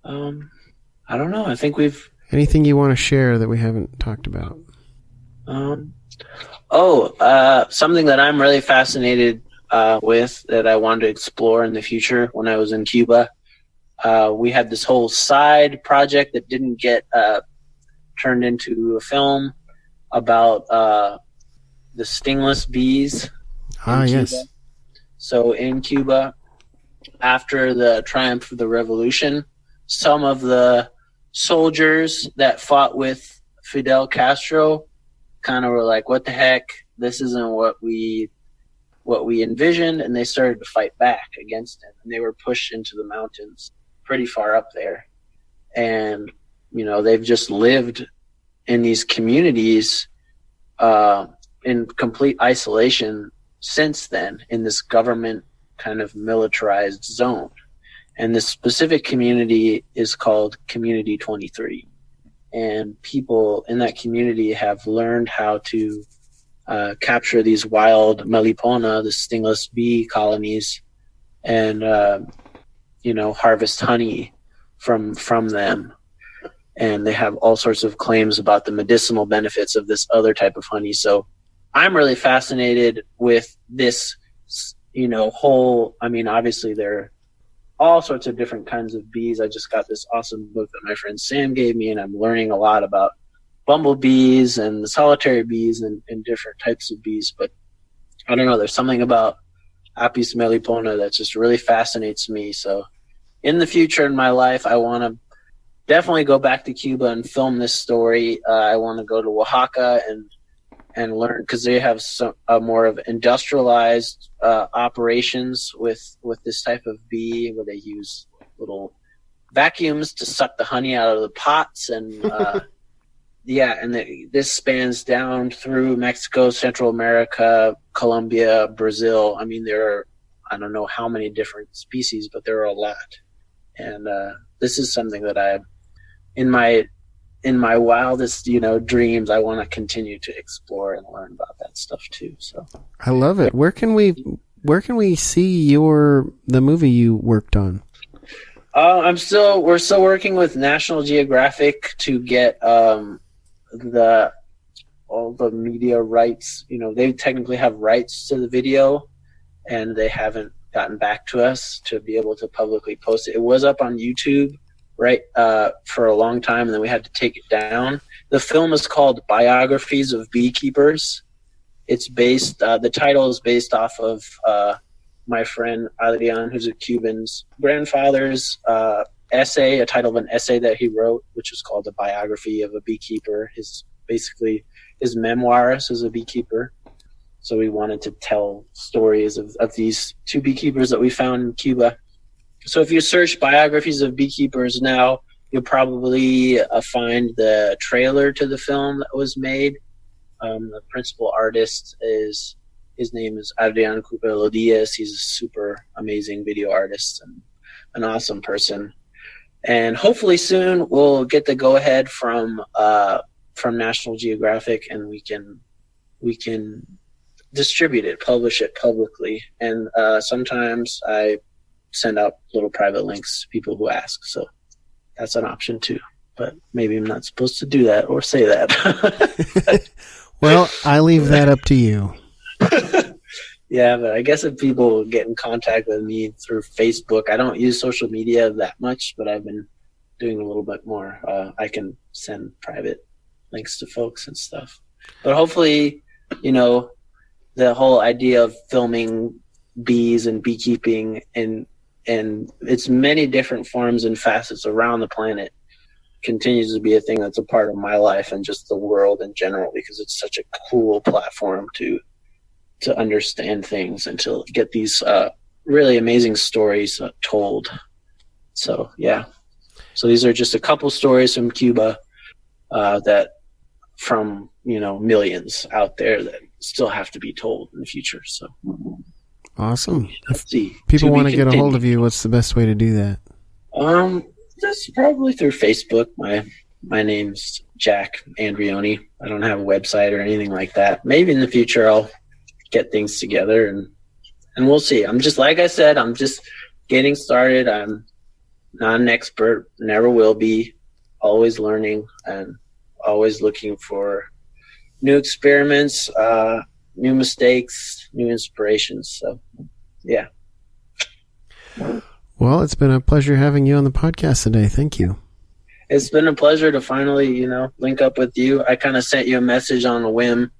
I don't know. I think we've... Anything you want to share that we haven't talked about? Something that I'm really fascinated with that I wanted to explore in the future when I was in Cuba. We had this whole side project that didn't get turned into a film, about the stingless bees in Cuba. Yes. So in Cuba, after the triumph of the revolution, some of the soldiers that fought with Fidel Castro kind of were like, what the heck? This isn't what we envisioned, and they started to fight back against him. And they were pushed into the mountains pretty far up there. And, they've just lived in these communities in complete isolation since then, in this government kind of militarized zone. And this specific community is called Community 23. And people in that community have learned how to capture these wild melipona, the stingless bee colonies, and harvest honey from them. And they have all sorts of claims about the medicinal benefits of this other type of honey. So I'm really fascinated with this, obviously there are all sorts of different kinds of bees. I just got this awesome book that my friend Sam gave me, and I'm learning a lot about bumblebees and the solitary bees and different types of bees. But I don't know, there's something about Apis mellifera that just really fascinates me. So in the future in my life, I want to definitely go back to Cuba and film this story. I want to go to Oaxaca and learn, because they have some more of industrialized operations with this type of bee, where they use little vacuums to suck the honey out of the pots. And this spans down through Mexico, Central America, Colombia, Brazil. I mean, there are, I don't know how many different species, but there are a lot. And this is something that I, in my wildest, dreams, I want to continue to explore and learn about that stuff too. So I love it. Where can we see the movie you worked on? We're still working with National Geographic to get all the media rights. They technically have rights to the video, and they haven't gotten back to us to be able to publicly post it. It was up on YouTube, right, for a long time, and then we had to take it down. The film is called Biographies of Beekeepers. It's based, the title is based off of my friend Adrian, who's a Cuban's grandfather's essay, a title of an essay that he wrote, which was called The Biography of a Beekeeper, his memoirs as a beekeeper. So we wanted to tell stories of these two beekeepers that we found in Cuba. So if you search Biographies of Beekeepers now, you'll probably find the trailer to the film that was made. The principal artist his name is Adrian Diaz. He's a super amazing video artist and an awesome person. And hopefully soon we'll get the go-ahead from National Geographic, and we can distribute it, publish it publicly. And sometimes I send out little private links to people who ask. So that's an option too. But maybe I'm not supposed to do that or say that. Well, I leave that up to you. Yeah, but I guess if people get in contact with me through Facebook, I don't use social media that much, but I've been doing a little bit more. I can send private links to folks and stuff. But hopefully, the whole idea of filming bees and beekeeping and its many different forms and facets around the planet continues to be a thing that's a part of my life and just the world in general, because it's such a cool platform to understand things and to get these really amazing stories told. So, yeah. So these are just a couple stories from Cuba that from, millions out there that still have to be told in the future. So awesome. Let's see. If people want to get a hold of you, what's the best way to do that? Just probably through Facebook. My name's Jack Andreoni. I don't have a website or anything like that. Maybe in the future I'll get things together and we'll see. I'm just, like I said, I'm just getting started. I'm not an expert, never will be, always learning and always looking for new experiments, new mistakes, new inspirations. So, yeah. Well, it's been a pleasure having you on the podcast today. Thank you. It's been a pleasure to finally, link up with you. I kind of sent you a message on a whim.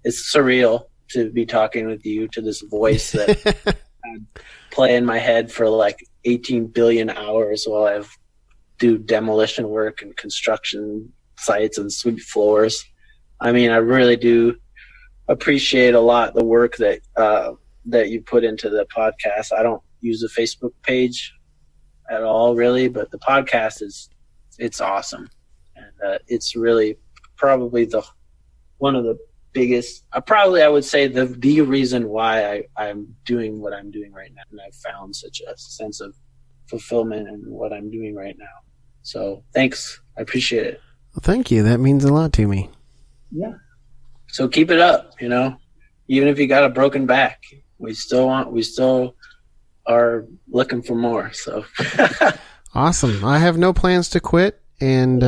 It's surreal to be talking with you, to this voice that I'd play in my head for like 18 billion hours while I do demolition work and construction sites and sweep floors. I mean, I really do appreciate a lot the work that you put into the podcast. I don't use a Facebook page at all, really, but the podcast it's awesome, and it's really probably one of the biggest. I would say the reason why I'm doing what I'm doing right now, and I've found such a sense of fulfillment in what I'm doing right now. So thanks, I appreciate it. Well, thank you. That means a lot to me. Yeah. So keep it up. Even if you got a broken back, we still are looking for more. So awesome. I have no plans to quit. And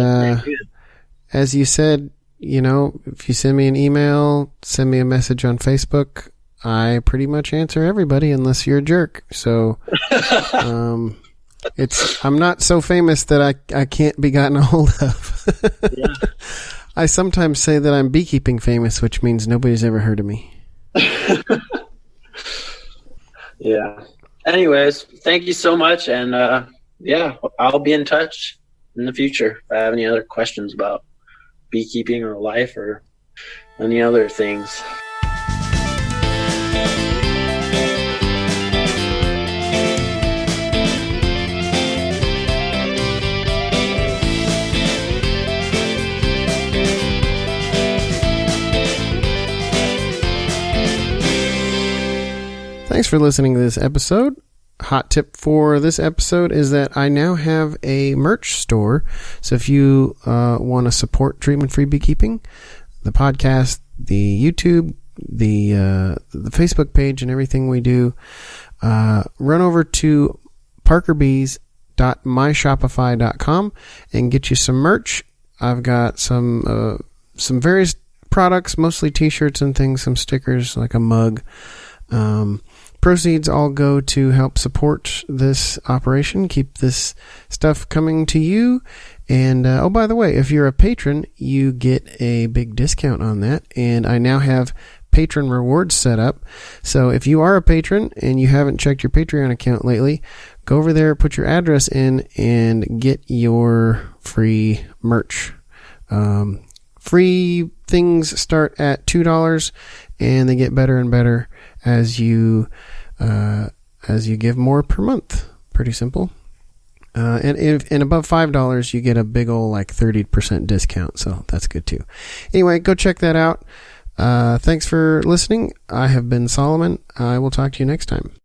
as you said, if you send me an email, send me a message on Facebook, I pretty much answer everybody unless you're a jerk. So I'm not so famous that I can't be gotten a hold of. Yeah. I sometimes say that I'm beekeeping famous, which means nobody's ever heard of me. Yeah. Anyways, thank you so much. And I'll be in touch in the future if I have any other questions about beekeeping or life or any other things. Thanks for listening to this episode. Hot tip for this episode is that I now have a merch store. So if you want to support treatment-free beekeeping, the podcast, the YouTube, the Facebook page, and everything we do, run over to parkerbees.myshopify.com and get you some merch. I've got some various products, mostly t-shirts and things, some stickers like a mug. Proceeds all go to help support this operation, keep this stuff coming to you. And, by the way, if you're a patron, you get a big discount on that. And I now have patron rewards set up. So if you are a patron and you haven't checked your Patreon account lately, go over there, put your address in, and get your free merch. Free things start at $2, and they get better and better as you give more per month. Pretty simple. And above $5, you get a big old 30% discount. So that's good too. Anyway, go check that out. Thanks for listening. I have been Solomon. I will talk to you next time.